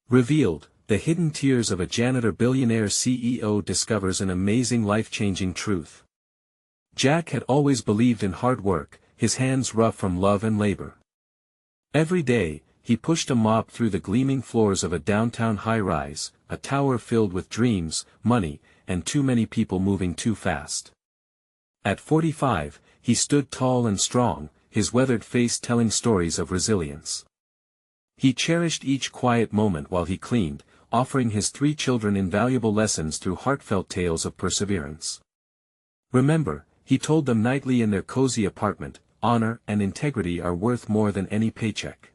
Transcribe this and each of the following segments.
Revealed, the hidden tears of a janitor billionaire CEO discovers an amazing life-changing truth. Jack had always believed in hard work, his hands rough from love and labor. Every day, he pushed a mop through the gleaming floors of a downtown high-rise, a tower filled with dreams, money, and too many people moving too fast. At 45, he stood tall and strong, his weathered face telling stories of resilience. He cherished each quiet moment while he cleaned, offering his 3 children invaluable lessons through heartfelt tales of perseverance. Remember, he told them nightly in their cozy apartment, honor and integrity are worth more than any paycheck.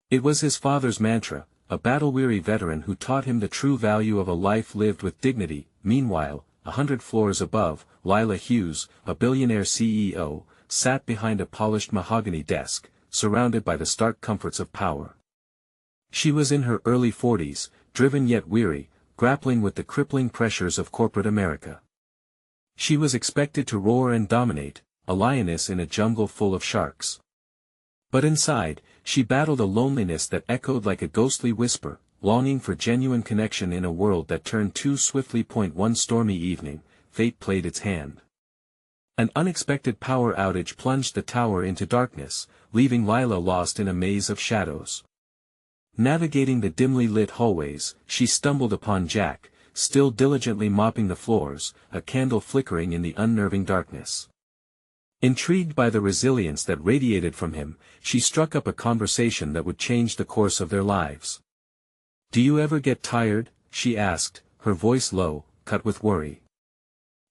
It was his father's mantra, a battle-weary veteran who taught him the true value of a life lived with dignity. Meanwhile, 100 floors above, Lila Hughes, a billionaire CEO, sat behind a polished mahogany desk, surrounded by the stark comforts of power. She was in her early 40s, driven yet weary, grappling with the crippling pressures of corporate America. She was expected to roar and dominate, a lioness in a jungle full of sharks. But inside, she battled a loneliness that echoed like a ghostly whisper, longing for genuine connection in a world that turned too swiftly. One stormy evening, fate played its hand. An unexpected power outage plunged the tower into darkness, leaving Lila lost in a maze of shadows. Navigating the dimly lit hallways, she stumbled upon Jack, still diligently mopping the floors, a candle flickering in the unnerving darkness. Intrigued by the resilience that radiated from him, she struck up a conversation that would change the course of their lives. "Do you ever get tired?" she asked, her voice low, cut with worry.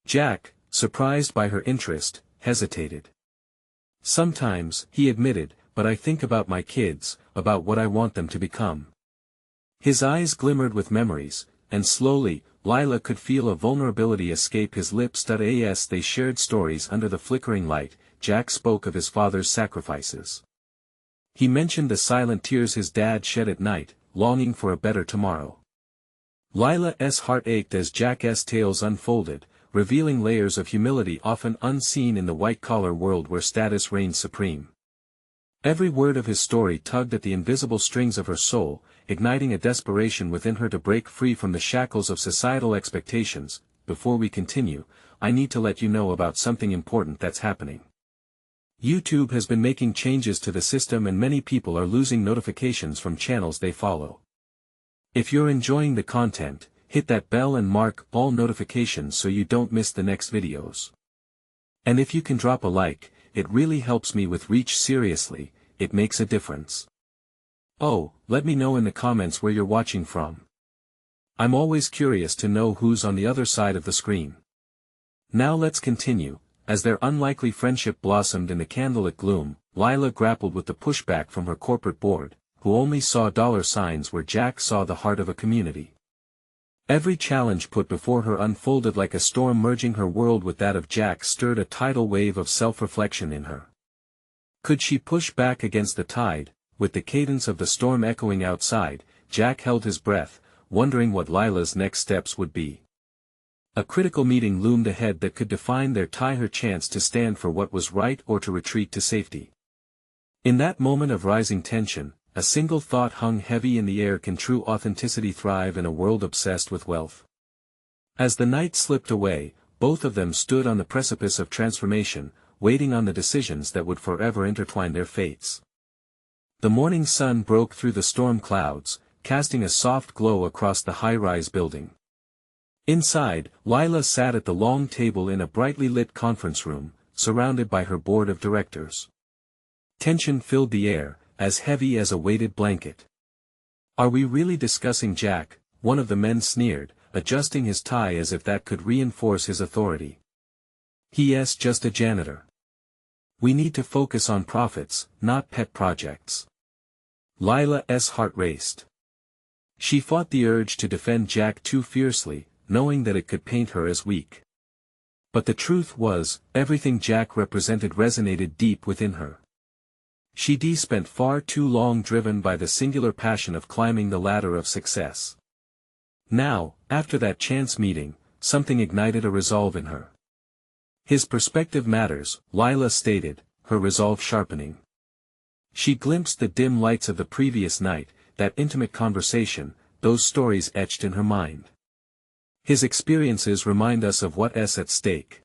Jack, surprised by her interest, hesitated. "Sometimes," he admitted, "but I think about my kids, about what I want them to become." His eyes glimmered with memories, and slowly, Lila could feel a vulnerability escape his lips. As they shared stories under the flickering light, Jack spoke of his father's sacrifices. He mentioned the silent tears his dad shed at night, longing for a better tomorrow. Lila's heart ached as Jack's tales unfolded, revealing layers of humility often unseen in the white-collar world where status reigned supreme. Every word of his story tugged at the invisible strings of her soul, igniting a desperation within her to break free from the shackles of societal expectations. Before we continue, I need to let you know about something important that's happening. YouTube has been making changes to the system and many people are losing notifications from channels they follow. If you're enjoying the content, hit that bell and mark all notifications so you don't miss the next videos. And if you can drop a like, it really helps me with reach. Seriously, it makes a difference. Oh, let me know in the comments where you're watching from. I'm always curious to know who's on the other side of the screen. Now let's continue. As their unlikely friendship blossomed in the candlelit gloom, Lila grappled with the pushback from her corporate board, who only saw dollar signs where Jack saw the heart of a community. Every challenge put before her unfolded like a storm, merging her world with that of Jack stirred a tidal wave of self-reflection in her. Could she push back against the tide? With the cadence of the storm echoing outside, Jack held his breath, wondering what Lila's next steps would be. A critical meeting loomed ahead that could define her chance to stand for what was right or to retreat to safety. In that moment of rising tension, a single thought hung heavy in the air: can true authenticity thrive in a world obsessed with wealth? As the night slipped away, both of them stood on the precipice of transformation, waiting on the decisions that would forever intertwine their fates. The morning sun broke through the storm clouds, casting a soft glow across the high-rise building. Inside, Lila sat at the long table in a brightly lit conference room, surrounded by her board of directors. Tension filled the air, as heavy as a weighted blanket. "Are we really discussing Jack?" one of the men sneered, adjusting his tie as if that could reinforce his authority. "He's just a janitor. We need to focus on profits, not pet projects." Lila's heart raced. She fought the urge to defend Jack too fiercely, knowing that it could paint her as weak. But the truth was, everything Jack represented resonated deep within her. She'd spent far too long driven by the singular passion of climbing the ladder of success. Now, after that chance meeting, something ignited a resolve in her. "His perspective matters," Lila stated, her resolve sharpening. She glimpsed the dim lights of the previous night, that intimate conversation, those stories etched in her mind. His experiences remind us of what's at stake.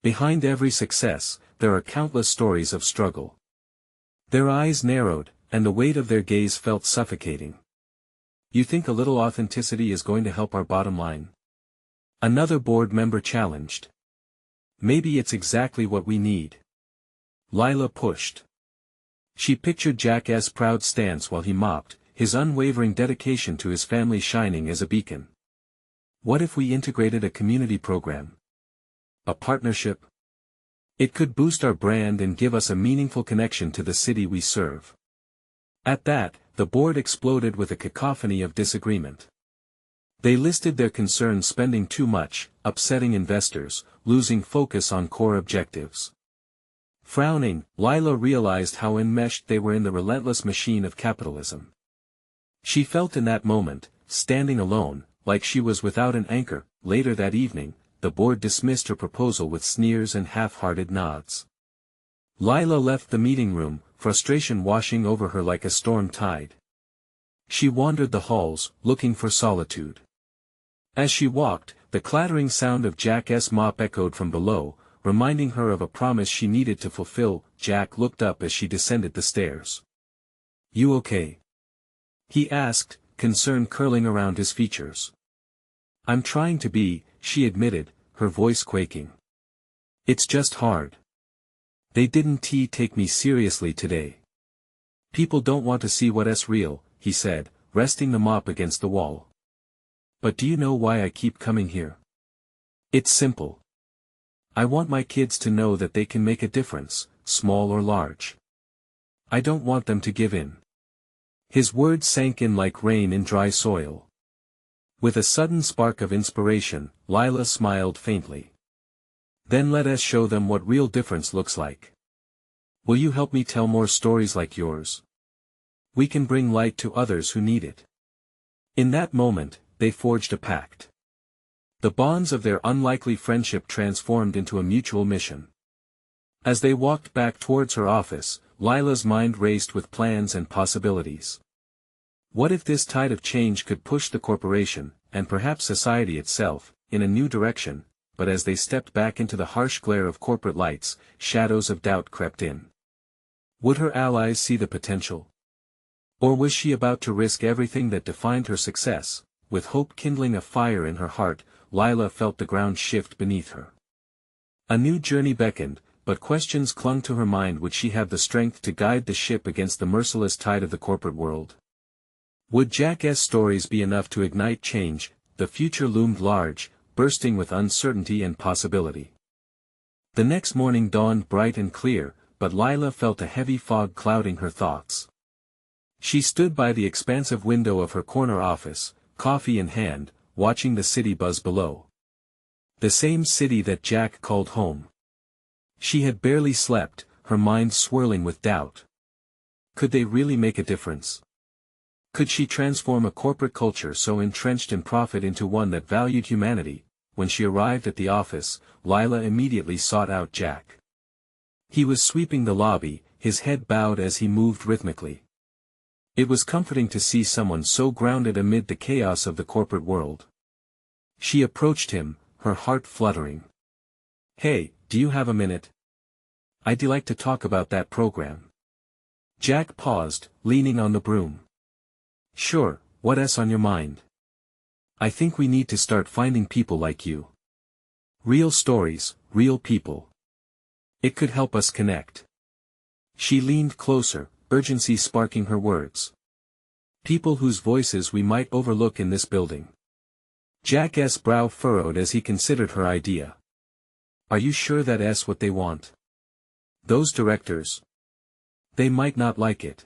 Behind every success, there are countless stories of struggle. Their eyes narrowed, and the weight of their gaze felt suffocating. You think a little authenticity is going to help our bottom line? Another board member challenged. Maybe it's exactly what we need. Lila pushed. She pictured Jack's proud stance while he mopped, his unwavering dedication to his family shining as a beacon. What if we integrated a community program? A partnership? It could boost our brand and give us a meaningful connection to the city we serve. At that, the board exploded with a cacophony of disagreement. They listed their concerns: spending too much, upsetting investors, losing focus on core objectives. Frowning, Lila realized how enmeshed they were in the relentless machine of capitalism. She felt in that moment, standing alone, like she was without an anchor. Later that evening, the board dismissed her proposal with sneers and half-hearted nods. Lila left the meeting room, frustration washing over her like a storm tide. She wandered the halls, looking for solitude. As she walked, the clattering sound of Jack's mop echoed from below, reminding her of a promise she needed to fulfill. Jack looked up as she descended the stairs. "You okay?" he asked, concern curling around his features. "I'm trying to be," she admitted, her voice quaking. "It's just hard. They didn't take me seriously today. People don't want to see what's real," he said, resting the mop against the wall. "But do you know why I keep coming here? It's simple. I want my kids to know that they can make a difference, small or large. I don't want them to give in." His words sank in like rain in dry soil. With a sudden spark of inspiration, Lila smiled faintly. "Then let us show them what real difference looks like. Will you help me tell more stories like yours? We can bring light to others who need it." In that moment, they forged a pact. The bonds of their unlikely friendship transformed into a mutual mission. As they walked back towards her office, Lila's mind raced with plans and possibilities. What if this tide of change could push the corporation, and perhaps society itself, in a new direction? But as they stepped back into the harsh glare of corporate lights, shadows of doubt crept in. Would her allies see the potential? Or was she about to risk everything that defined her success? With hope kindling a fire in her heart, Lila felt the ground shift beneath her. A new journey beckoned, but questions clung to her mind. Would she have the strength to guide the ship against the merciless tide of the corporate world? Would Jack's stories be enough to ignite change? The future loomed large, bursting with uncertainty and possibility. The next morning dawned bright and clear, but Lila felt a heavy fog clouding her thoughts. She stood by the expansive window of her corner office, coffee in hand, watching the city buzz below. The same city that Jack called home. She had barely slept, her mind swirling with doubt. Could they really make a difference? Could she transform a corporate culture so entrenched in profit into one that valued humanity? When she arrived at the office, Lila immediately sought out Jack. He was sweeping the lobby, his head bowed as he moved rhythmically. It was comforting to see someone so grounded amid the chaos of the corporate world. She approached him, her heart fluttering. "Hey, do you have a minute? I'd like to talk about that program." Jack paused, leaning on the broom. "Sure, what's on your mind?" "I think we need to start finding people like you. Real stories, real people. It could help us connect." She leaned closer, urgency sparking her words. "People whose voices we might overlook in this building." Jack's brow furrowed as he considered her idea. "Are you sure that's what they want? Those directors? They might not like it."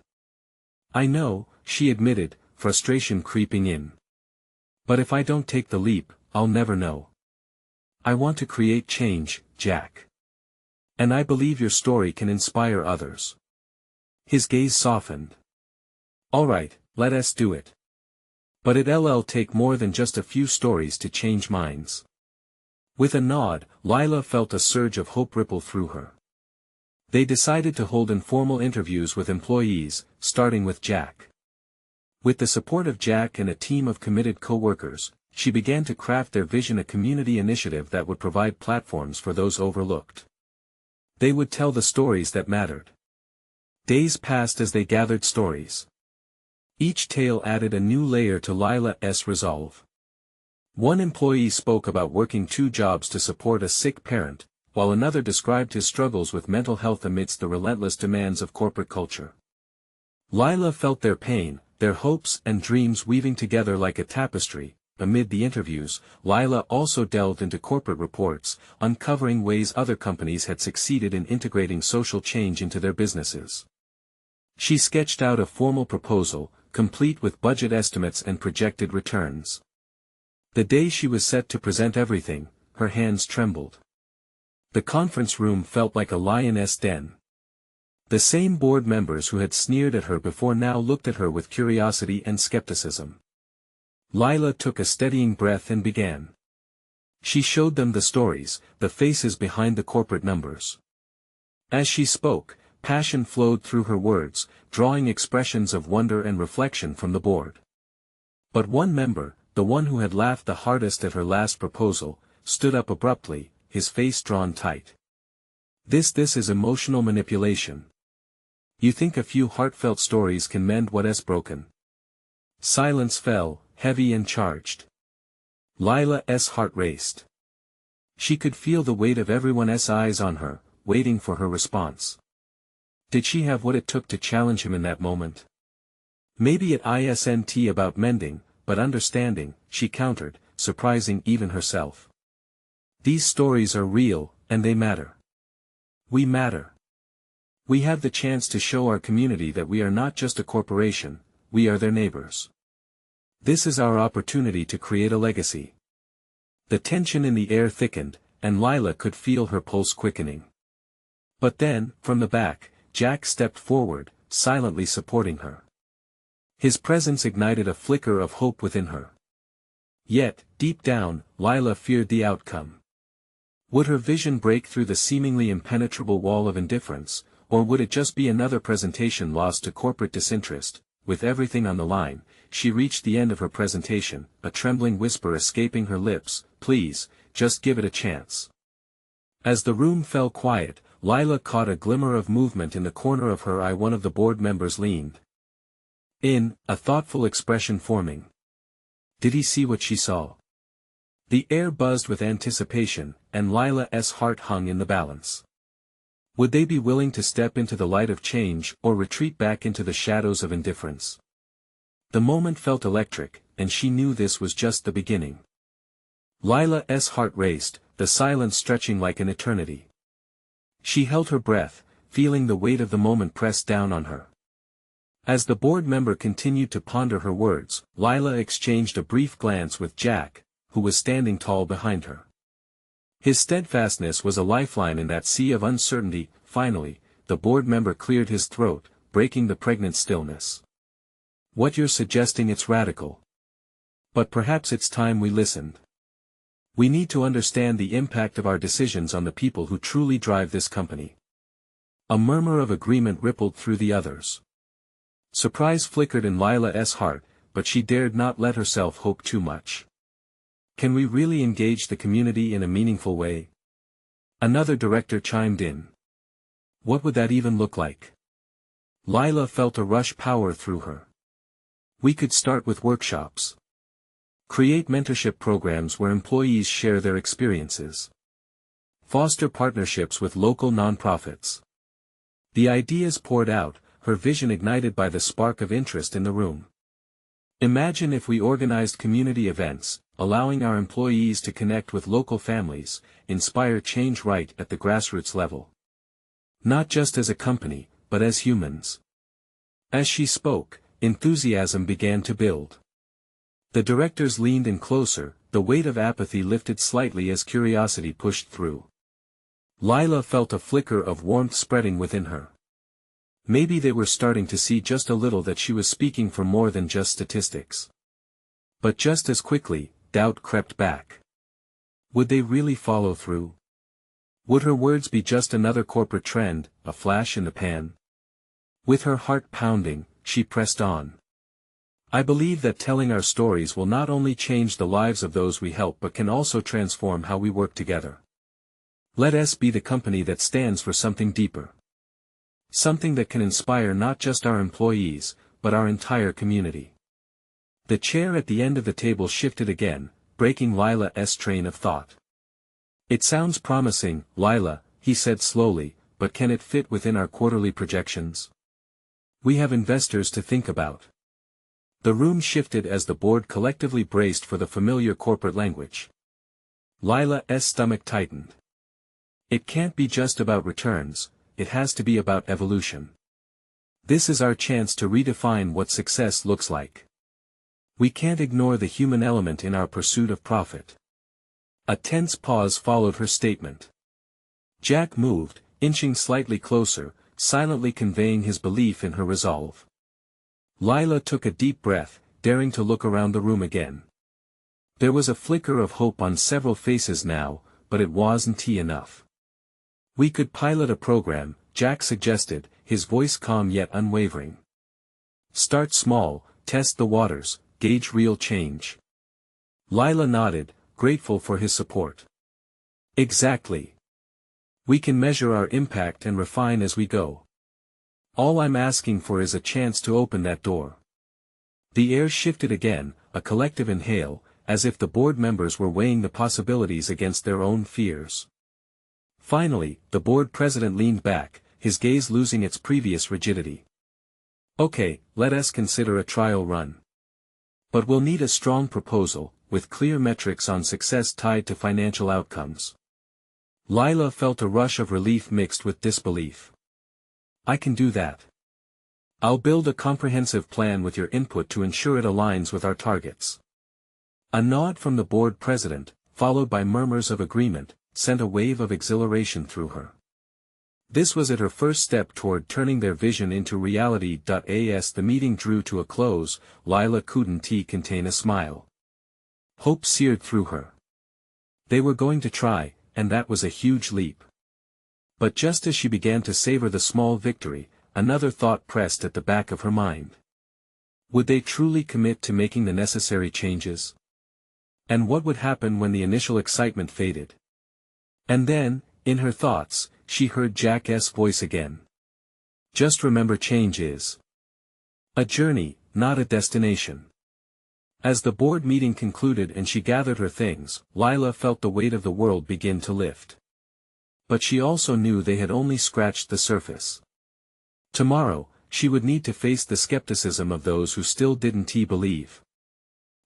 "I know," she admitted, frustration creeping in. "But if I don't take the leap, I'll never know. I want to create change, Jack. And I believe your story can inspire others." His gaze softened. "All right, let us do it. But it'll take more than just a few stories to change minds." With a nod, Lila felt a surge of hope ripple through her. They decided to hold informal interviews with employees, starting with Jack. With the support of Jack and a team of committed co-workers, she began to craft their vision, a community initiative that would provide platforms for those overlooked. They would tell the stories that mattered. Days passed as they gathered stories. Each tale added a new layer to Lila's resolve. One employee spoke about working 2 jobs to support a sick parent, while another described his struggles with mental health amidst the relentless demands of corporate culture. Lila felt their pain, their hopes and dreams weaving together like a tapestry. Amid the interviews, Lila also delved into corporate reports, uncovering ways other companies had succeeded in integrating social change into their businesses. She sketched out a formal proposal, complete with budget estimates and projected returns. The day she was set to present everything, her hands trembled. The conference room felt like a lioness' den. The same board members who had sneered at her before now looked at her with curiosity and skepticism. Lila took a steadying breath and began. She showed them the stories, the faces behind the corporate numbers. As she spoke, passion flowed through her words, drawing expressions of wonder and reflection from the board. But one member, the one who had laughed the hardest at her last proposal, stood up abruptly, his face drawn tight. This is emotional manipulation. You think a few heartfelt stories can mend what is broken? Silence fell, heavy and charged. Lila's heart raced. She could feel the weight of everyone's eyes on her, waiting for her response. Did she have what it took to challenge him in that moment? Maybe it isn't about mending, but understanding, she countered, surprising even herself. These stories are real, and they matter. We matter. We have the chance to show our community that we are not just a corporation, we are their neighbors. This is our opportunity to create a legacy. The tension in the air thickened, and Lila could feel her pulse quickening. But then, from the back, Jack stepped forward, silently supporting her. His presence ignited a flicker of hope within her. Yet, deep down, Lila feared the outcome. Would her vision break through the seemingly impenetrable wall of indifference, or would it just be another presentation lost to corporate disinterest? With everything on the line, she reached the end of her presentation, a trembling whisper escaping her lips, "Please, just give it a chance." As the room fell quiet, Lila caught a glimmer of movement in the corner of her eye. One of the board members leaned in, a thoughtful expression forming. Did he see what she saw? The air buzzed with anticipation, and Lila's heart hung in the balance. Would they be willing to step into the light of change or retreat back into the shadows of indifference? The moment felt electric, and she knew this was just the beginning. Lila's heart raced, the silence stretching like an eternity. She held her breath, feeling the weight of the moment press down on her. As the board member continued to ponder her words, Lila exchanged a brief glance with Jack, who was standing tall behind her. His steadfastness was a lifeline in that sea of uncertainty. Finally, the board member cleared his throat, breaking the pregnant stillness. "What you're suggesting, it's radical. But perhaps it's time we listened. We need to understand the impact of our decisions on the people who truly drive this company." A murmur of agreement rippled through the others. Surprise flickered in Lila's heart, but she dared not let herself hope too much. Can we really engage the community in a meaningful way? Another director chimed in. What would that even look like? Lila felt a rush power through her. We could start with workshops. Create mentorship programs where employees share their experiences. Foster partnerships with local nonprofits. The ideas poured out, her vision ignited by the spark of interest in the room. Imagine if we organized community events, allowing our employees to connect with local families, inspire change right at the grassroots level. Not just as a company, but as humans. As she spoke, enthusiasm began to build. The directors leaned in closer, the weight of apathy lifted slightly as curiosity pushed through. Lila felt a flicker of warmth spreading within her. Maybe they were starting to see just a little that she was speaking for more than just statistics. But just as quickly, doubt crept back. Would they really follow through? Would her words be just another corporate trend, a flash in the pan? With her heart pounding, she pressed on. I believe that telling our stories will not only change the lives of those we help but can also transform how we work together. Let us be the company that stands for something deeper. Something that can inspire not just our employees, but our entire community. The chair at the end of the table shifted again, breaking Lila's train of thought. It sounds promising, Lila, he said slowly, but can it fit within our quarterly projections? We have investors to think about. The room shifted as the board collectively braced for the familiar corporate language. Lila's stomach tightened. It can't be just about returns, it has to be about evolution. This is our chance to redefine what success looks like. We can't ignore the human element in our pursuit of profit. A tense pause followed her statement. Jack moved, inching slightly closer, silently conveying his belief in her resolve. Lila took a deep breath, daring to look around the room again. There was a flicker of hope on several faces now, but it wasn't enough. We could pilot a program, Jack suggested, his voice calm yet unwavering. Start small, test the waters, gauge real change. Lila nodded, grateful for his support. Exactly. We can measure our impact and refine as we go. All I'm asking for is a chance to open that door. The air shifted again, a collective inhale, as if the board members were weighing the possibilities against their own fears. Finally, the board president leaned back, his gaze losing its previous rigidity. Okay, let us consider a trial run. But we'll need a strong proposal, with clear metrics on success tied to financial outcomes. Lila felt a rush of relief mixed with disbelief. I can do that. I'll build a comprehensive plan with your input to ensure it aligns with our targets. A nod from the board president, followed by murmurs of agreement, sent a wave of exhilaration through her. This was her first step toward turning their vision into reality. As the meeting drew to a close, Lila couldn't contain a smile. Hope seared through her. They were going to try, and that was a huge leap. But just as she began to savor the small victory, another thought pressed at the back of her mind. Would they truly commit to making the necessary changes? And what would happen when the initial excitement faded? And then, in her thoughts, she heard Jack's voice again. Just remember, change is a journey, not a destination. As the board meeting concluded and she gathered her things, Lila felt the weight of the world begin to lift. But she also knew they had only scratched the surface. Tomorrow, she would need to face the skepticism of those who still didn't believe.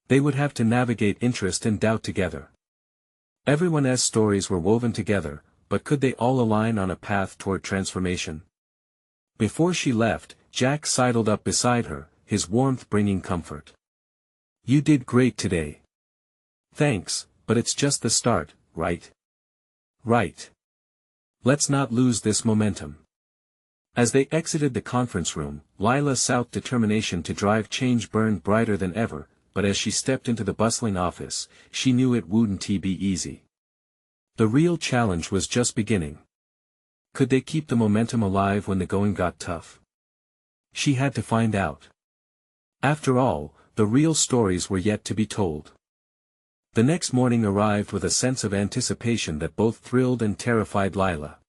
They would have to navigate interest and doubt together. Everyone's stories were woven together, but could they all align on a path toward transformation? Before she left, Jack sidled up beside her, his warmth bringing comfort. You did great today. Thanks, but it's just the start, right? Right. Let's not lose this momentum. As they exited the conference room, Lila's determination to drive change burned brighter than ever, but as she stepped into the bustling office, she knew it wouldn't be easy. The real challenge was just beginning. Could they keep the momentum alive when the going got tough? She had to find out. After all, the real stories were yet to be told. The next morning arrived with a sense of anticipation that both thrilled and terrified Lila.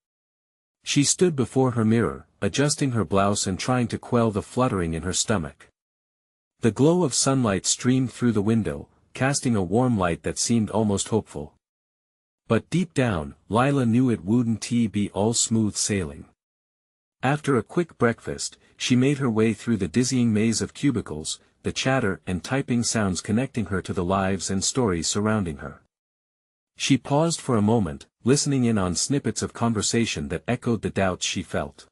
She stood before her mirror, adjusting her blouse and trying to quell the fluttering in her stomach. The glow of sunlight streamed through the window, casting a warm light that seemed almost hopeful. But deep down, Lila knew it wouldn't be all smooth sailing. After a quick breakfast, she made her way through the dizzying maze of cubicles, the chatter and typing sounds connecting her to the lives and stories surrounding her. She paused for a moment, listening in on snippets of conversation that echoed the doubts she felt.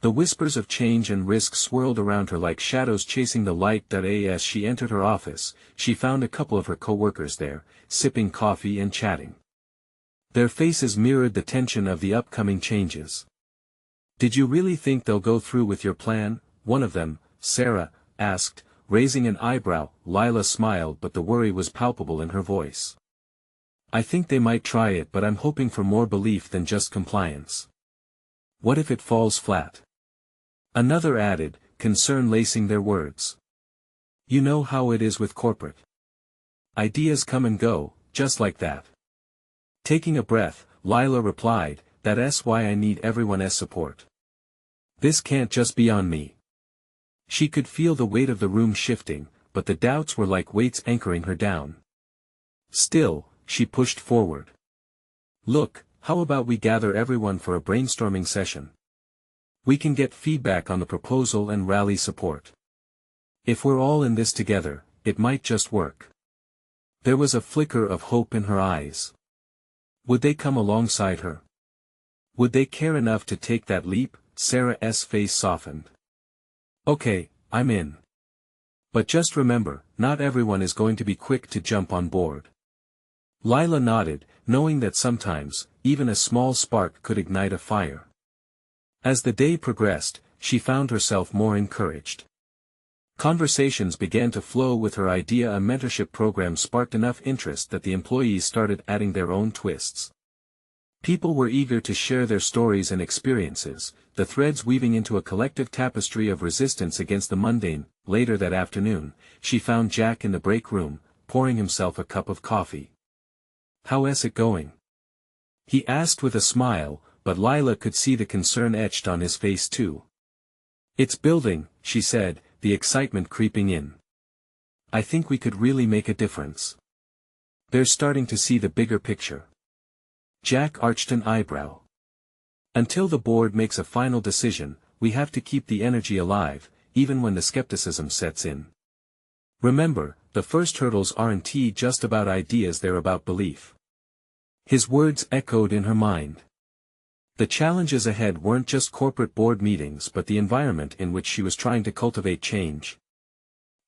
The whispers of change and risk swirled around her like shadows chasing the light. As she entered her office, she found a couple of her co-workers there, sipping coffee and chatting. Their faces mirrored the tension of the upcoming changes. Did you really think they'll go through with your plan? One of them, Sarah, asked, raising an eyebrow. Lila smiled, but the worry was palpable in her voice. I think they might try it, but I'm hoping for more belief than just compliance. What if it falls flat? Another added, concern lacing their words. You know how it is with corporate. Ideas come and go, just like that. Taking a breath, Lila replied, "That's why I need everyone's support. This can't just be on me." She could feel the weight of the room shifting, but the doubts were like weights anchoring her down. Still, she pushed forward. "Look, how about we gather everyone for a brainstorming session? We can get feedback on the proposal and rally support. If we're all in this together, it might just work." There was a flicker of hope in her eyes. Would they come alongside her? Would they care enough to take that leap? Sarah's face softened. "Okay, I'm in. But just remember, not everyone is going to be quick to jump on board." Lila nodded, knowing that sometimes, even a small spark could ignite a fire. As the day progressed, she found herself more encouraged. Conversations began to flow with her idea. A mentorship program sparked enough interest that the employees started adding their own twists. People were eager to share their stories and experiences, the threads weaving into a collective tapestry of resistance against the mundane. Later that afternoon, she found Jack in the break room, pouring himself a cup of coffee. "How's it going?" he asked with a smile, but Lila could see the concern etched on his face too. "It's building," she said, the excitement creeping in. "I think we could really make a difference. They're starting to see the bigger picture." Jack arched an eyebrow. "Until the board makes a final decision, we have to keep the energy alive, even when the skepticism sets in. Remember, the first hurdles aren't just about ideas, they're about belief." His words echoed in her mind. The challenges ahead weren't just corporate board meetings but the environment in which she was trying to cultivate change.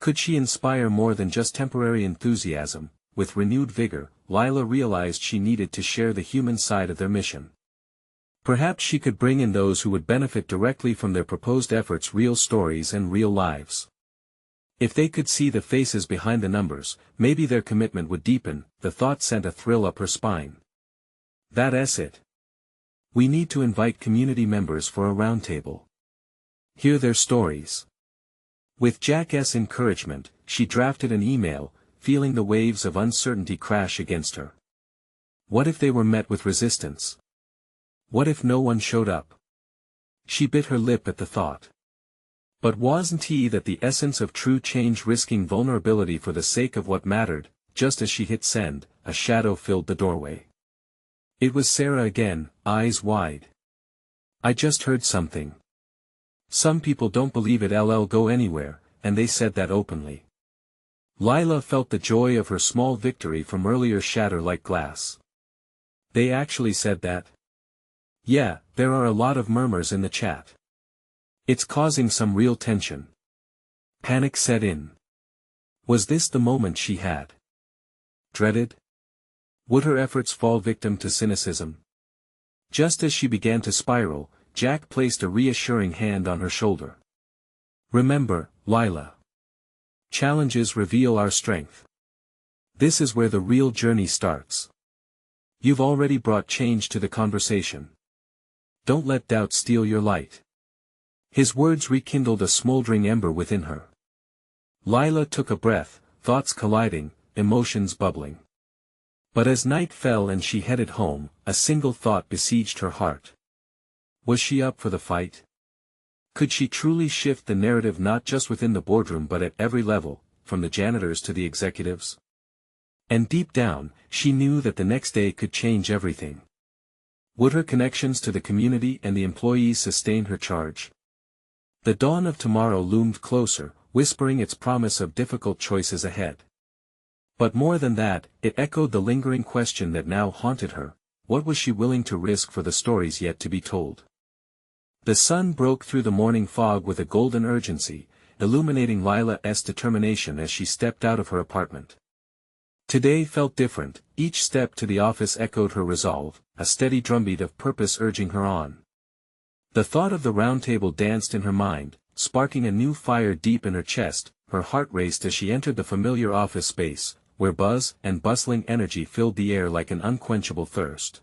Could she inspire more than just temporary enthusiasm? With renewed vigor, Lila realized she needed to share the human side of their mission. Perhaps she could bring in those who would benefit directly from their proposed efforts, real stories and real lives. If they could see the faces behind the numbers, maybe their commitment would deepen. The thought sent a thrill up her spine. That's it. We need to invite community members for a roundtable. Hear their stories. With Jack's encouragement, she drafted an email, feeling the waves of uncertainty crash against her. What if they were met with resistance? What if no one showed up? She bit her lip at the thought. But wasn't that the essence of true change, risking vulnerability for the sake of what mattered? Just as she hit send, a shadow filled the doorway. It was Sarah again, eyes wide. "I just heard something. Some people don't believe it'll go anywhere, and they said that openly." Lila felt the joy of her small victory from earlier shatter like glass. "They actually said that?" "Yeah, there are a lot of murmurs in the chat. It's causing some real tension." Panic set in. Was this the moment she had dreaded? Would her efforts fall victim to cynicism? Just as she began to spiral, Jack placed a reassuring hand on her shoulder. "Remember, Lila. Challenges reveal our strength. This is where the real journey starts. You've already brought change to the conversation. Don't let doubt steal your light." His words rekindled a smoldering ember within her. Lila took a breath, thoughts colliding, emotions bubbling. But as night fell and she headed home, a single thought besieged her heart. Was she up for the fight? Could she truly shift the narrative not just within the boardroom but at every level, from the janitors to the executives? And deep down, she knew that the next day could change everything. Would her connections to the community and the employees sustain her charge? The dawn of tomorrow loomed closer, whispering its promise of difficult choices ahead. But more than that, it echoed the lingering question that now haunted her: what was she willing to risk for the stories yet to be told? The sun broke through the morning fog with a golden urgency, illuminating Lila's determination as she stepped out of her apartment. Today felt different. Each step to the office echoed her resolve, a steady drumbeat of purpose urging her on. The thought of the roundtable danced in her mind, sparking a new fire deep in her chest. Her heart raced as she entered the familiar office space, where buzz and bustling energy filled the air like an unquenchable thirst.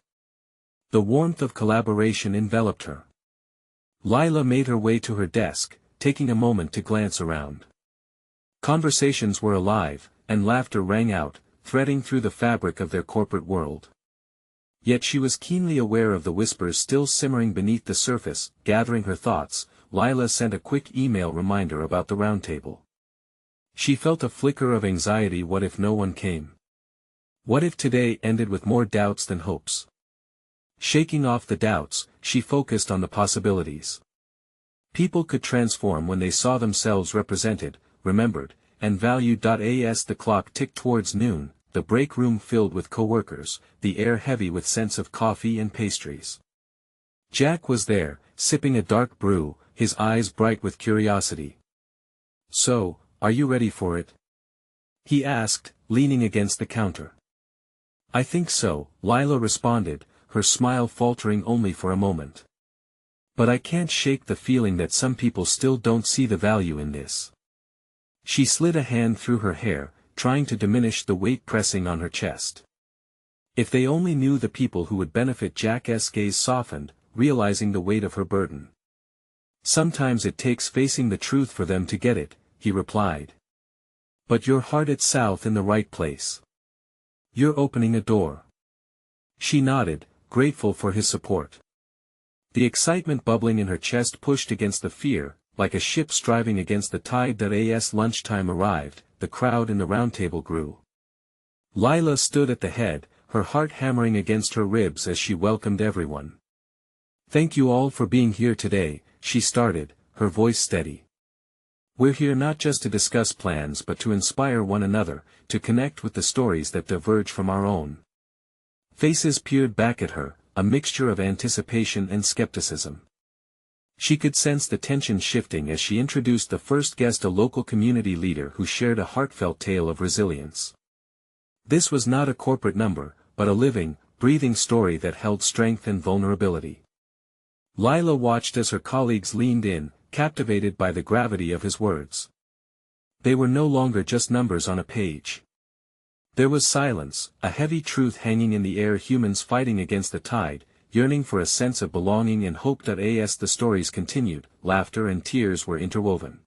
The warmth of collaboration enveloped her. Lila made her way to her desk, taking a moment to glance around. Conversations were alive, and laughter rang out, threading through the fabric of their corporate world. Yet she was keenly aware of the whispers still simmering beneath the surface. Gathering her thoughts, Lila sent a quick email reminder about the roundtable. She felt a flicker of anxiety. What if no one came? What if today ended with more doubts than hopes? Shaking off the doubts, she focused on the possibilities. People could transform when they saw themselves represented, remembered, and valued. As the clock ticked towards noon, the break room filled with co-workers, the air heavy with scents of coffee and pastries. Jack was there, sipping a dark brew, his eyes bright with curiosity. "So, are you ready for it?" he asked, leaning against the counter. "I think so," Lila responded, her smile faltering only for a moment. "But I can't shake the feeling that some people still don't see the value in this." She slid a hand through her hair, trying to diminish the weight pressing on her chest. If they only knew the people who would benefit. Jack's gaze softened, realizing the weight of her burden. "Sometimes it takes facing the truth for them to get it," he replied. "But you're hearted south in the right place. You're opening a door." She nodded, grateful for his support. The excitement bubbling in her chest pushed against the fear, like a ship striving against the tide. As lunchtime arrived, the crowd in the roundtable grew. Lila stood at the head, her heart hammering against her ribs as she welcomed everyone. "Thank you all for being here today," she started, her voice steady. "We're here not just to discuss plans but to inspire one another, to connect with the stories that diverge from our own." Faces peered back at her, a mixture of anticipation and skepticism. She could sense the tension shifting as she introduced the first guest, a local community leader who shared a heartfelt tale of resilience. This was not a corporate number, but a living, breathing story that held strength and vulnerability. Lila watched as her colleagues leaned in, captivated by the gravity of his words. They were no longer just numbers on a page. There was silence, a heavy truth hanging in the air, humans fighting against the tide, yearning for a sense of belonging and hope. As the stories continued, laughter and tears were interwoven.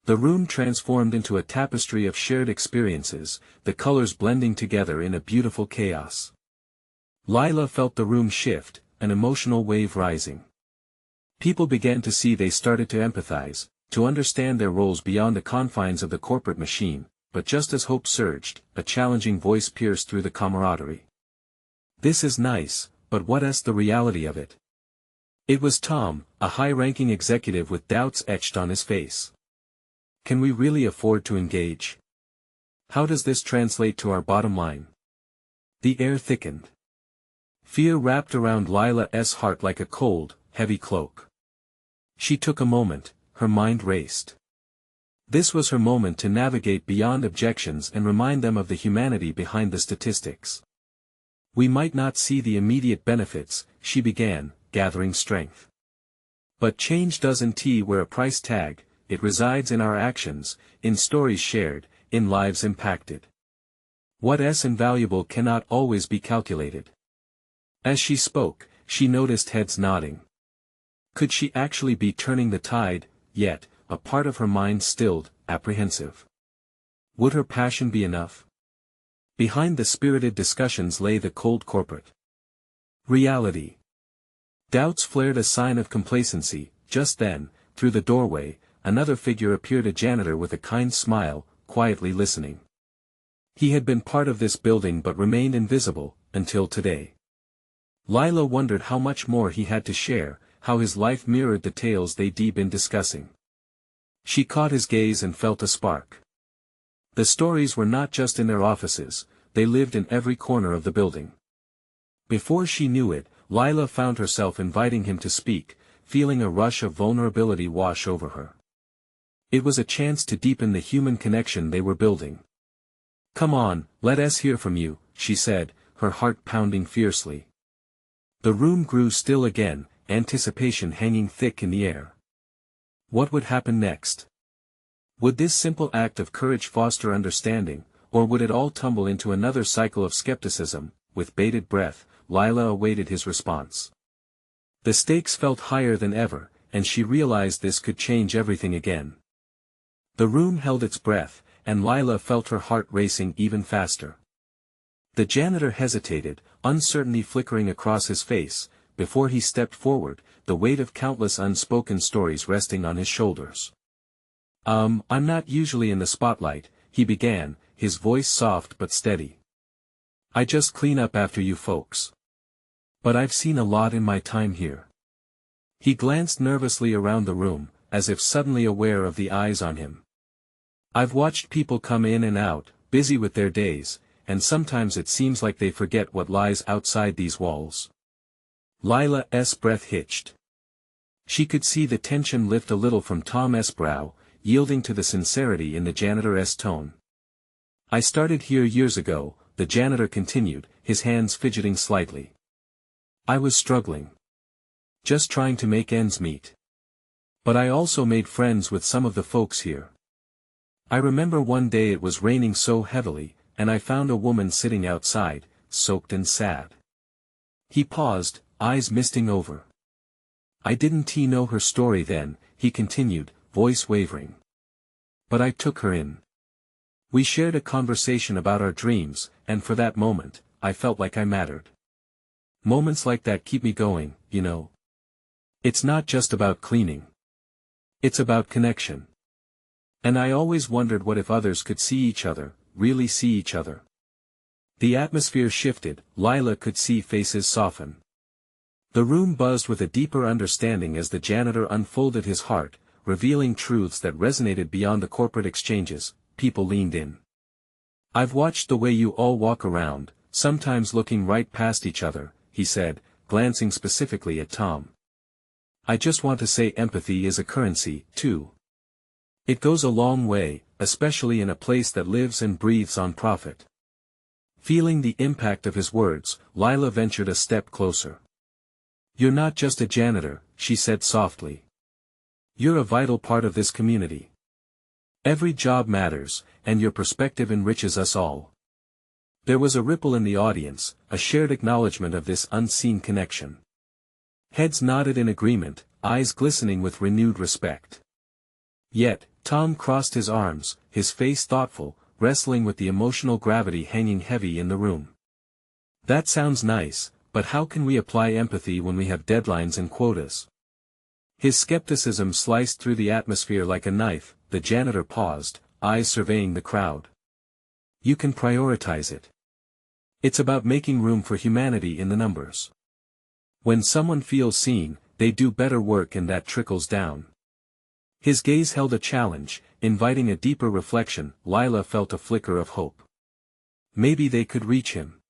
The room transformed into a tapestry of shared experiences, the colors blending together in a beautiful chaos. Lila felt the room shift, an emotional wave rising. People began to see, they started to empathize, to understand their roles beyond the confines of the corporate machine. But just as hope surged, a challenging voice pierced through the camaraderie. "This is nice, but what's the reality of it?" It was Tom, a high-ranking executive with doubts etched on his face. "Can we really afford to engage? How does this translate to our bottom line?" The air thickened. Fear wrapped around Lila's heart like a cold, heavy cloak. She took a moment, her mind raced. This was her moment to navigate beyond objections and remind them of the humanity behind the statistics. "We might not see the immediate benefits," she began, gathering strength. "But change doesn't wear a price tag, it resides in our actions, in stories shared, in lives impacted. What's invaluable cannot always be calculated." As she spoke, she noticed heads nodding. Could she actually be turning the tide? Yet, a part of her mind stilled, apprehensive. Would her passion be enough? Behind the spirited discussions lay the cold corporate reality. Doubts flared, a sign of complacency. Just then, through the doorway, another figure appeared, a janitor with a kind smile, quietly listening. He had been part of this building but remained invisible, until today. Lila wondered how much more he had to share, how his life mirrored the tales they'd been discussing. She caught his gaze and felt a spark. The stories were not just in their offices, they lived in every corner of the building. Before she knew it, Lila found herself inviting him to speak, feeling a rush of vulnerability wash over her. It was a chance to deepen the human connection they were building. "Come on, let us hear from you," she said, her heart pounding fiercely. The room grew still again, anticipation hanging thick in the air. What would happen next? Would this simple act of courage foster understanding, or would it all tumble into another cycle of skepticism? With bated breath, Lila awaited his response. The stakes felt higher than ever, and she realized this could change everything again. The room held its breath, and Lila felt her heart racing even faster. The janitor hesitated, uncertainty flickering across his face, before he stepped forward, the weight of countless unspoken stories resting on his shoulders. I'm not usually in the spotlight," he began, his voice soft but steady. "I just clean up after you folks. But I've seen a lot in my time here." He glanced nervously around the room, as if suddenly aware of the eyes on him. "I've watched people come in and out, busy with their days, and sometimes it seems like they forget what lies outside these walls." Lila's breath hitched. She could see the tension lift a little from Tom's brow, yielding to the sincerity in the janitor's tone. "I started here years ago," the janitor continued, his hands fidgeting slightly. "I was struggling. Just trying to make ends meet. But I also made friends with some of the folks here. I remember one day it was raining so heavily, and I found a woman sitting outside, soaked and sad." He paused, eyes misting over. "I didn't know her story then," he continued, voice wavering. "But I took her in. We shared a conversation about our dreams, and for that moment, I felt like I mattered. Moments like that keep me going, you know. It's not just about cleaning. It's about connection. And I always wondered what if others could see each other, really see each other." The atmosphere shifted, Lila could see faces soften. The room buzzed with a deeper understanding as the janitor unfolded his heart, revealing truths that resonated beyond the corporate exchanges. People leaned in. "I've watched the way you all walk around, sometimes looking right past each other," he said, glancing specifically at Tom. "I just want to say empathy is a currency, too. It goes a long way, especially in a place that lives and breathes on profit." Feeling the impact of his words, Lila ventured a step closer. "You're not just a janitor," she said softly. "You're a vital part of this community. Every job matters, and your perspective enriches us all." There was a ripple in the audience, a shared acknowledgement of this unseen connection. Heads nodded in agreement, eyes glistening with renewed respect. Yet, Tom crossed his arms, his face thoughtful, wrestling with the emotional gravity hanging heavy in the room. "That sounds nice, but how can we apply empathy when we have deadlines and quotas?" His skepticism sliced through the atmosphere like a knife. The janitor paused, eyes surveying the crowd. "You can prioritize it. It's about making room for humanity in the numbers. When someone feels seen, they do better work and that trickles down." His gaze held a challenge, inviting a deeper reflection. Lila felt a flicker of hope. Maybe they could reach him.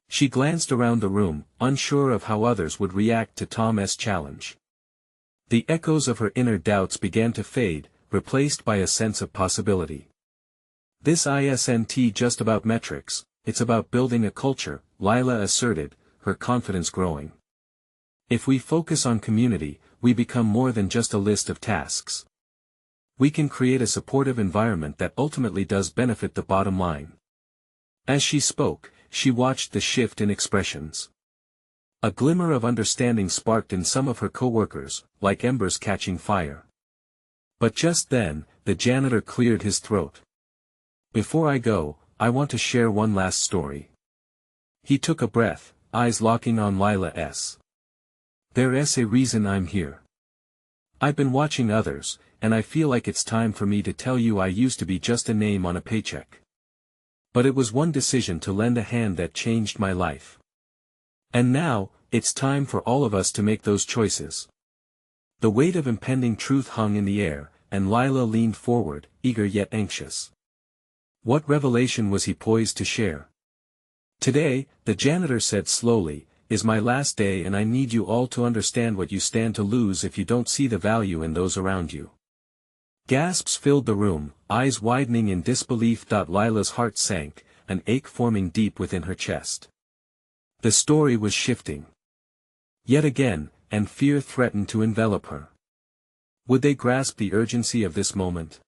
She glanced around the room, unsure of how others would react to Tom's challenge. The echoes of her inner doubts began to fade, replaced by a sense of possibility. "This isn't just about metrics, it's about building a culture," Lila asserted, her confidence growing. "If we focus on community, we become more than just a list of tasks. We can create a supportive environment that ultimately does benefit the bottom line." As she spoke, she watched the shift in expressions. A glimmer of understanding sparked in some of her coworkers, like embers catching fire. But just then, the janitor cleared his throat. "Before I go, I want to share one last story." He took a breath, eyes locking on Lila's. "There's a reason I'm here. I've been watching others, and I feel like it's time for me to tell you I used to be just a name on a paycheck. But it was one decision to lend a hand that changed my life. And now, it's time for all of us to make those choices." The weight of impending truth hung in the air, and Lila leaned forward, eager yet anxious. What revelation was he poised to share? "Today," the janitor said slowly, "is my last day and I need you all to understand what you stand to lose if you don't see the value in those around you." Gasps filled the room, eyes widening in disbelief. Lila's heart sank, an ache forming deep within her chest. The story was shifting. Yet again, and fear threatened to envelop her. Would they grasp the urgency of this moment?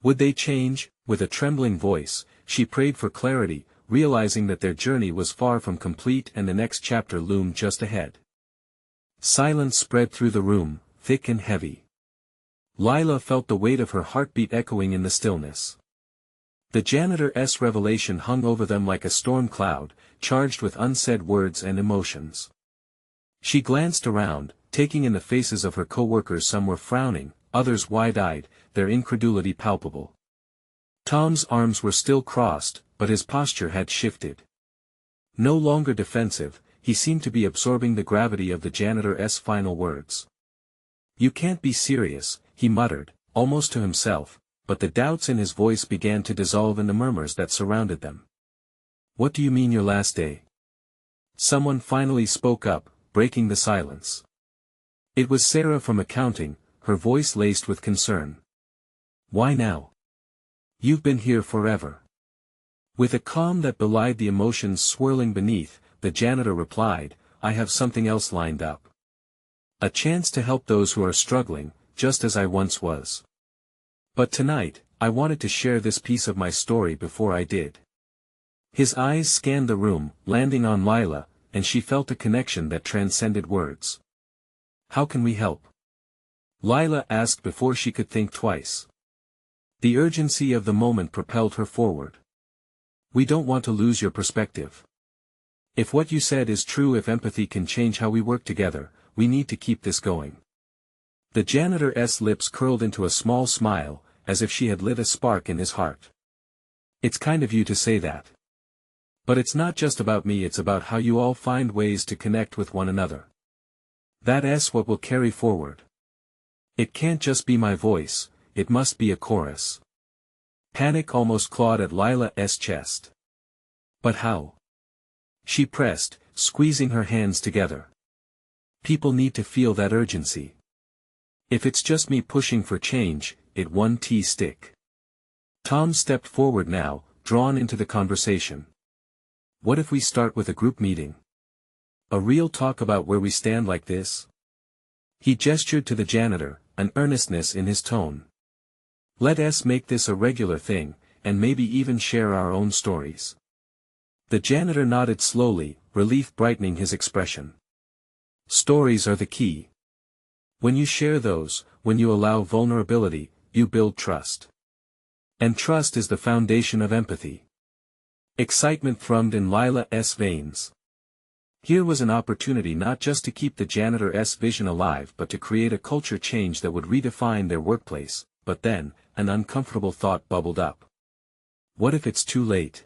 Would they change? With a trembling voice, she prayed for clarity, realizing that their journey was far from complete and the next chapter loomed just ahead. Silence spread through the room, thick and heavy. Lila felt the weight of her heartbeat echoing in the stillness. The janitor's revelation hung over them like a storm cloud, charged with unsaid words and emotions. She glanced around, taking in the faces of her co-workers. Some were frowning, others wide-eyed, their incredulity palpable. Tom's arms were still crossed, but his posture had shifted. No longer defensive, he seemed to be absorbing the gravity of the janitor's final words. "You can't be serious," he muttered, almost to himself, but the doubts in his voice began to dissolve in the murmurs that surrounded them. "What do you mean your last day?" Someone finally spoke up, breaking the silence. It was Sarah from accounting, her voice laced with concern. "Why now? You've been here forever." With a calm that belied the emotions swirling beneath, the janitor replied, "I have something else lined up. A chance to help those who are struggling, just as I once was. But tonight, I wanted to share this piece of my story before I did." His eyes scanned the room, landing on Lila, and she felt a connection that transcended words. "How can we help?" Lila asked before she could think twice. The urgency of the moment propelled her forward. "We don't want to lose your perspective. If what you said is true, if empathy can change how we work together, we need to keep this going." The janitor's lips curled into a small smile, as if she had lit a spark in his heart. "It's kind of you to say that. But it's not just about me, it's about how you all find ways to connect with one another. That's what will carry forward. It can't just be my voice, it must be a chorus." Panic almost clawed at Lila's chest. "But how?" She pressed, squeezing her hands together. "People need to feel that urgency. If it's just me pushing for change, it won't stick." Tom stepped forward now, drawn into the conversation. "What if we start with a group meeting? A real talk about where we stand like this?" He gestured to the janitor, an earnestness in his tone. "Let's make this a regular thing, and maybe even share our own stories." The janitor nodded slowly, relief brightening his expression. "Stories are the key. When you share those, when you allow vulnerability, you build trust. And trust is the foundation of empathy." Excitement thrummed in Lila's veins. Here was an opportunity not just to keep the janitor's vision alive but to create a culture change that would redefine their workplace. But then, an uncomfortable thought bubbled up. What if it's too late?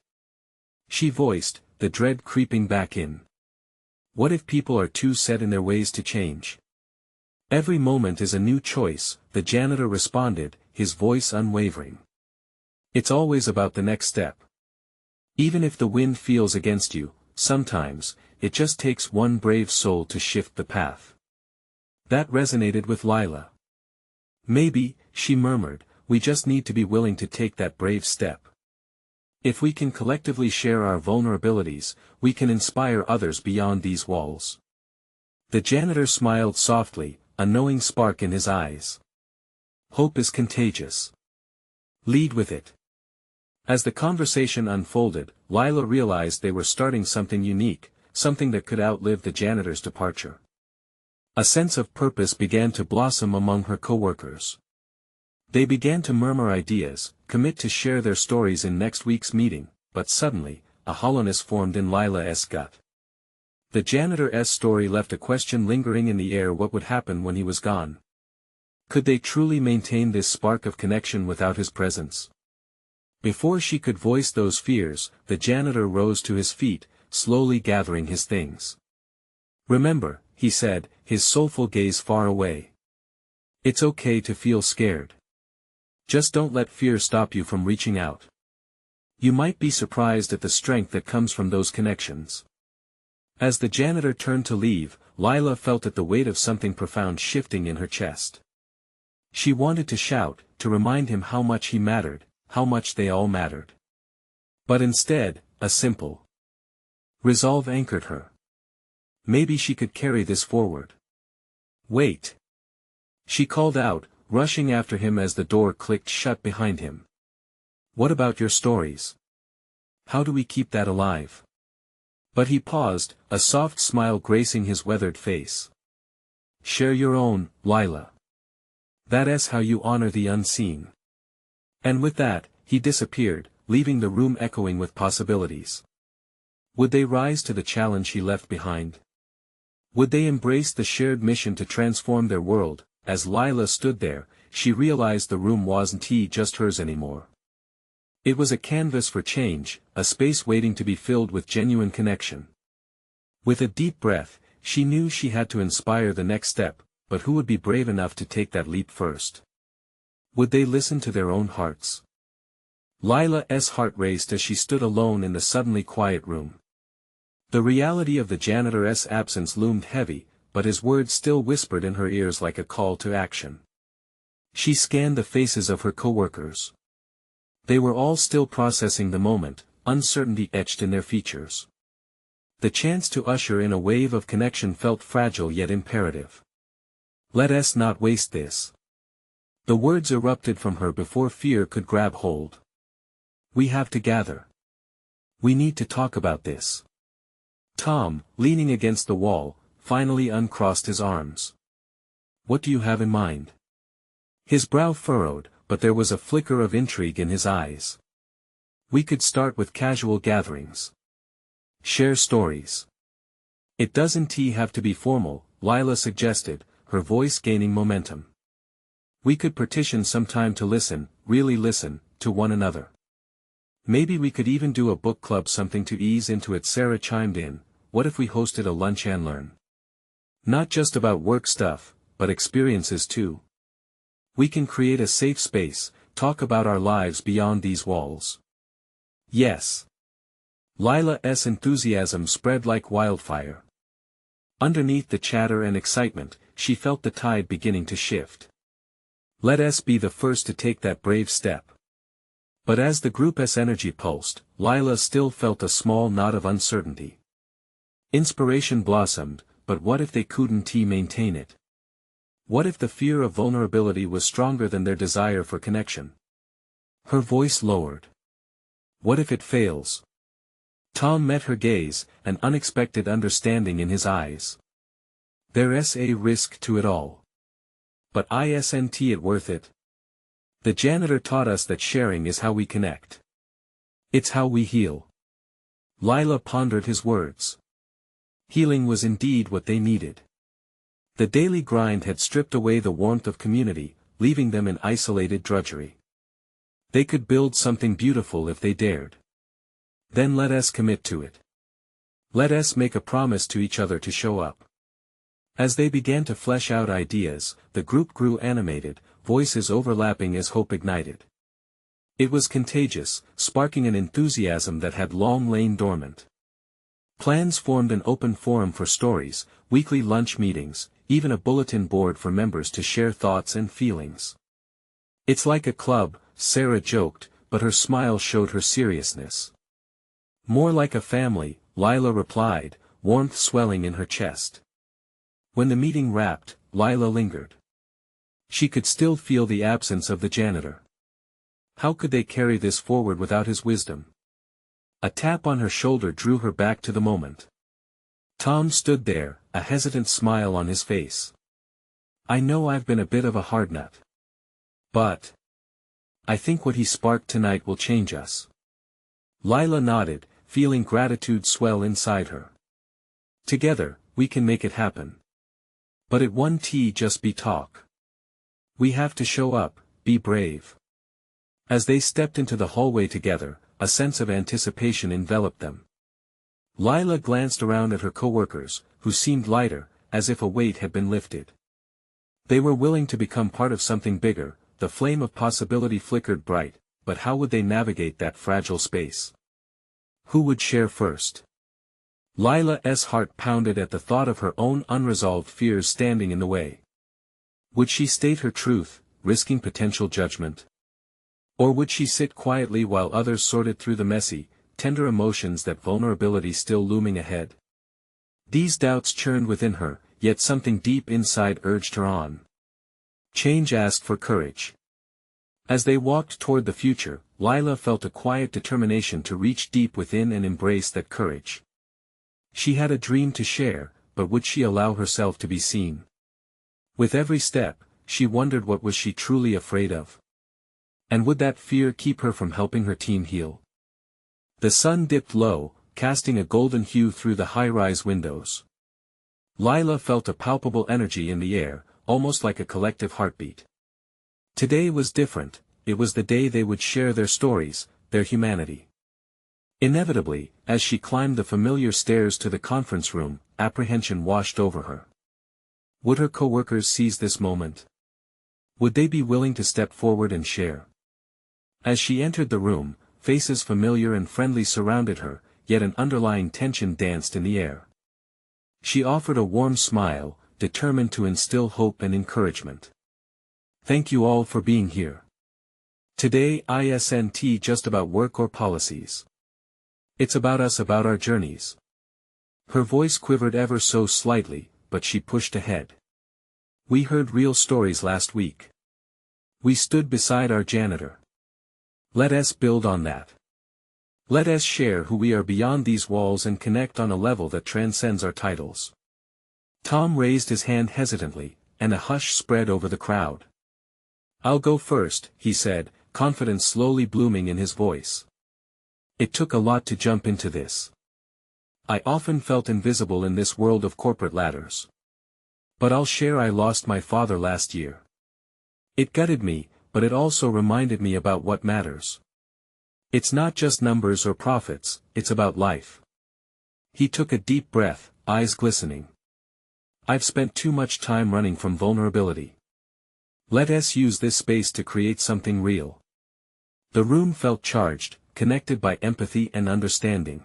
She voiced, the dread creeping back in. What if people are too set in their ways to change? "Every moment is a new choice," the janitor responded, his voice unwavering. "It's always about the next step. Even if the wind feels against you, sometimes, it just takes one brave soul to shift the path." That resonated with Lila. "Maybe," she murmured, "we just need to be willing to take that brave step. If we can collectively share our vulnerabilities, we can inspire others beyond these walls." The janitor smiled softly, a knowing spark in his eyes. "Hope is contagious. Lead with it." As the conversation unfolded, Lila realized they were starting something unique, something that could outlive the janitor's departure. A sense of purpose began to blossom among her coworkers. They began to murmur ideas, commit to share their stories in next week's meeting, but suddenly, a hollowness formed in Lila's gut. The janitor's story left a question lingering in the air: what would happen when he was gone? Could they truly maintain this spark of connection without his presence? Before she could voice those fears, the janitor rose to his feet, slowly gathering his things. "Remember," he said, his soulful gaze far away. "It's okay to feel scared. Just don't let fear stop you from reaching out. You might be surprised at the strength that comes from those connections." As the janitor turned to leave, Lila felt that the weight of something profound shifting in her chest. She wanted to shout, to remind him how much he mattered, how much they all mattered. But instead, a simple resolve anchored her. Maybe she could carry this forward. "Wait!" she called out, rushing after him as the door clicked shut behind him. "What about your stories? How do we keep that alive?" But he paused, a soft smile gracing his weathered face. "Share your own, Lila. That's how you honor the unseen. And with that, he disappeared, leaving the room echoing with possibilities. Would they rise to the challenge he left behind? Would they embrace the shared mission to transform their world? As Lila stood there, she realized the room wasn't just hers anymore. It was a canvas for change, a space waiting to be filled with genuine connection. With a deep breath, she knew she had to inspire the next step, but who would be brave enough to take that leap first? Would they listen to their own hearts? Lila's heart raced as she stood alone in the suddenly quiet room. The reality of the janitor's absence loomed heavy, but his words still whispered in her ears like a call to action. She scanned the faces of her coworkers. They were all still processing the moment, uncertainty etched in their features. The chance to usher in a wave of connection felt fragile yet imperative. Let us not waste this. The words erupted from her before fear could grab hold. We have to gather. We need to talk about this. Tom, leaning against the wall, finally uncrossed his arms. What do you have in mind? His brow furrowed, but there was a flicker of intrigue in his eyes. We could start with casual gatherings. Share stories. It doesn't have to be formal, Lila suggested, her voice gaining momentum. We could partition some time to listen, really listen, to one another. Maybe we could even do a book club, something to ease into it. Sarah chimed in. What if we hosted a lunch and learn? Not just about work stuff, but experiences too. We can create a safe space, talk about our lives beyond these walls. Yes. Lila's enthusiasm spread like wildfire. Underneath the chatter and excitement, she felt the tide beginning to shift. Let us be the first to take that brave step. But as the group's energy pulsed, Lila still felt a small knot of uncertainty. Inspiration blossomed, but what if they couldn't maintain it? What if the fear of vulnerability was stronger than their desire for connection? Her voice lowered. What if it fails? Tom met her gaze, an unexpected understanding in his eyes. There's a risk to it all. But isn't it worth it? The janitor taught us that sharing is how we connect. It's how we heal. Lila pondered his words. Healing was indeed what they needed. The daily grind had stripped away the warmth of community, leaving them in isolated drudgery. They could build something beautiful if they dared. Then let us commit to it. Let us make a promise to each other to show up. As they began to flesh out ideas, the group grew animated, voices overlapping as hope ignited. It was contagious, sparking an enthusiasm that had long lain dormant. Plans formed, an open forum for stories, weekly lunch meetings, even a bulletin board for members to share thoughts and feelings. It's like a club, Sarah joked, but her smile showed her seriousness. More like a family, Lila replied, warmth swelling in her chest. When the meeting wrapped, Lila lingered. She could still feel the absence of the janitor. How could they carry this forward without his wisdom? A tap on her shoulder drew her back to the moment. Tom stood there, a hesitant smile on his face. I know I've been a bit of a hard nut. But I think what he sparked tonight will change us. Lila nodded, feeling gratitude swell inside her. Together, we can make it happen. But it won't just be talk. We have to show up, be brave. As they stepped into the hallway together, a sense of anticipation enveloped them. Lila glanced around at her coworkers, who seemed lighter, as if a weight had been lifted. They were willing to become part of something bigger. The flame of possibility flickered bright, but how would they navigate that fragile space? Who would share first? Lila's heart pounded at the thought of her own unresolved fears standing in the way. Would she state her truth, risking potential judgment? Or would she sit quietly while others sorted through the messy, tender emotions that vulnerability still looming ahead? These doubts churned within her, yet something deep inside urged her on. Change asked for courage. As they walked toward the future, Lila felt a quiet determination to reach deep within and embrace that courage. She had a dream to share, but would she allow herself to be seen? With every step, she wondered what was she truly afraid of. And would that fear keep her from helping her team heal? The sun dipped low, casting a golden hue through the high-rise windows. Lila felt a palpable energy in the air, almost like a collective heartbeat. Today was different, it was the day they would share their stories, their humanity. Inevitably, as she climbed the familiar stairs to the conference room, apprehension washed over her. Would her coworkers seize this moment? Would they be willing to step forward and share? As she entered the room, faces familiar and friendly surrounded her, yet an underlying tension danced in the air. She offered a warm smile, determined to instill hope and encouragement. Thank you all for being here. Today isn't just about work or policies. It's about us, about our journeys. Her voice quivered ever so slightly, but she pushed ahead. We heard real stories last week. We stood beside our janitor. Let us build on that. Let us share who we are beyond these walls and connect on a level that transcends our titles. Tom raised his hand hesitantly, and a hush spread over the crowd. I'll go first, he said, confidence slowly blooming in his voice. It took a lot to jump into this. I often felt invisible in this world of corporate ladders. But I'll share I lost my father last year. It gutted me, but it also reminded me about what matters. It's not just numbers or profits, it's about life. He took a deep breath, eyes glistening. I've spent too much time running from vulnerability. Let us use this space to create something real. The room felt charged, connected by empathy and understanding.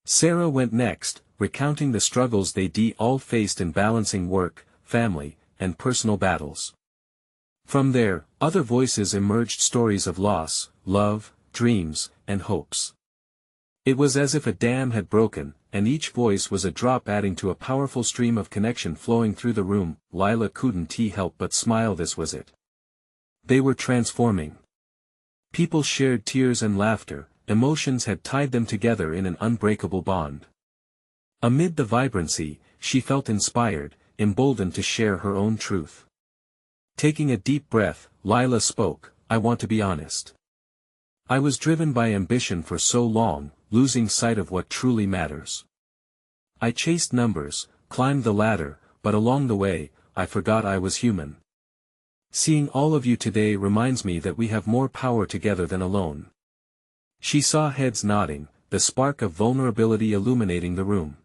Sarah went next, recounting the struggles they all faced in balancing work, family, and personal battles. From there, other voices emerged, stories of loss, love, dreams, and hopes. It was as if a dam had broken, and each voice was a drop adding to a powerful stream of connection flowing through the room. Lila couldn't help but smile. This was it. They were transforming. People shared tears and laughter, emotions had tied them together in an unbreakable bond. Amid the vibrancy, she felt inspired, emboldened to share her own truth. Taking a deep breath, Lila spoke, I want to be honest. I was driven by ambition for so long, losing sight of what truly matters. I chased numbers, climbed the ladder, but along the way, I forgot I was human. Seeing all of you today reminds me that we have more power together than alone. She saw heads nodding, the spark of vulnerability illuminating the room.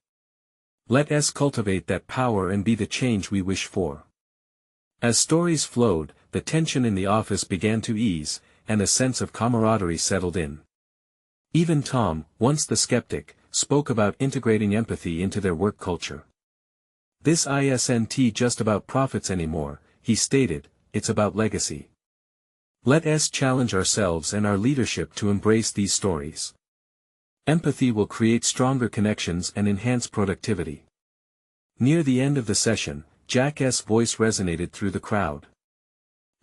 Let us cultivate that power and be the change we wish for. As stories flowed, the tension in the office began to ease, and a sense of camaraderie settled in. Even Tom, once the skeptic, spoke about integrating empathy into their work culture. This isn't just about profits anymore, he stated, it's about legacy. Let us challenge ourselves and our leadership to embrace these stories. Empathy will create stronger connections and enhance productivity. Near the end of the session, Jack's voice resonated through the crowd.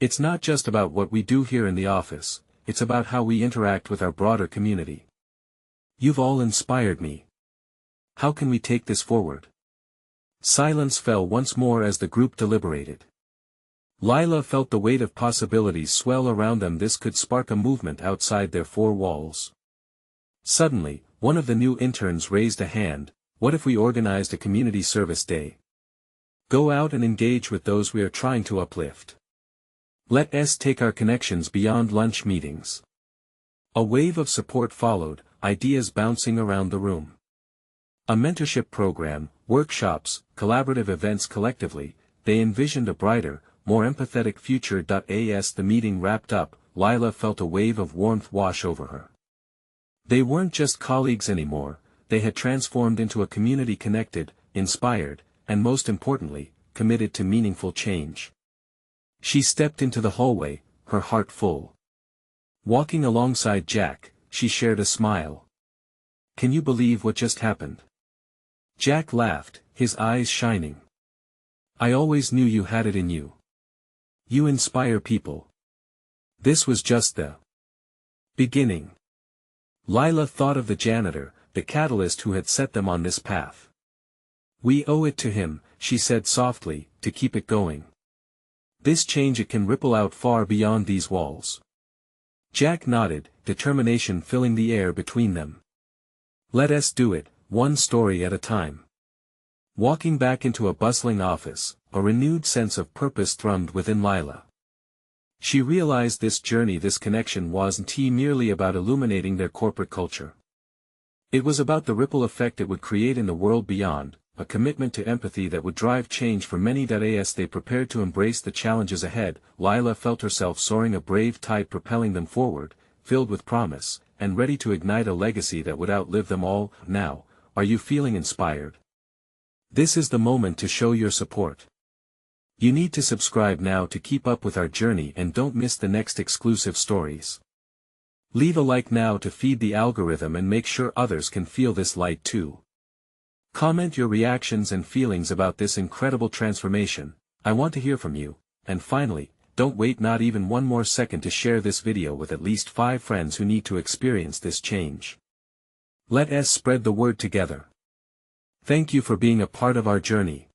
It's not just about what we do here in the office, it's about how we interact with our broader community. You've all inspired me. How can we take this forward? Silence fell once more as the group deliberated. Lila felt the weight of possibilities swell around them. This could spark a movement outside their four walls. Suddenly, one of the new interns raised a hand. What if we organized a community service day? Go out and engage with those we are trying to uplift. Let us take our connections beyond lunch meetings. A wave of support followed, ideas bouncing around the room. A mentorship program, workshops, collaborative events. Collectively, they envisioned a brighter, more empathetic future. As the meeting wrapped up, Lila felt a wave of warmth wash over her. They weren't just colleagues anymore, they had transformed into a community connected, inspired, and most importantly, committed to meaningful change. She stepped into the hallway, her heart full. Walking alongside Jack, she shared a smile. Can you believe what just happened? Jack laughed, his eyes shining. I always knew you had it in you. You inspire people. This was just the beginning. Lila thought of the janitor, the catalyst who had set them on this path. We owe it to him, she said softly, to keep it going. This change it can ripple out far beyond these walls. Jack nodded, determination filling the air between them. Let us do it, one story at a time. Walking back into a bustling office, a renewed sense of purpose thrummed within Lila. She realized this journey, this connection wasn't merely about illuminating their corporate culture. It was about the ripple effect it would create in the world beyond, a commitment to empathy that would drive change for many. As they prepared to embrace the challenges ahead, Lila felt herself soaring, a brave tide propelling them forward, filled with promise, and ready to ignite a legacy that would outlive them all. Now, are you feeling inspired? This is the moment to show your support. You need to subscribe now to keep up with our journey and don't miss the next exclusive stories. Leave a like now to feed the algorithm and make sure others can feel this light too. Comment your reactions and feelings about this incredible transformation. I want to hear from you. And finally, don't wait not even one more second to share this video with at least 5 friends who need to experience this change. Let us spread the word together. Thank you for being a part of our journey.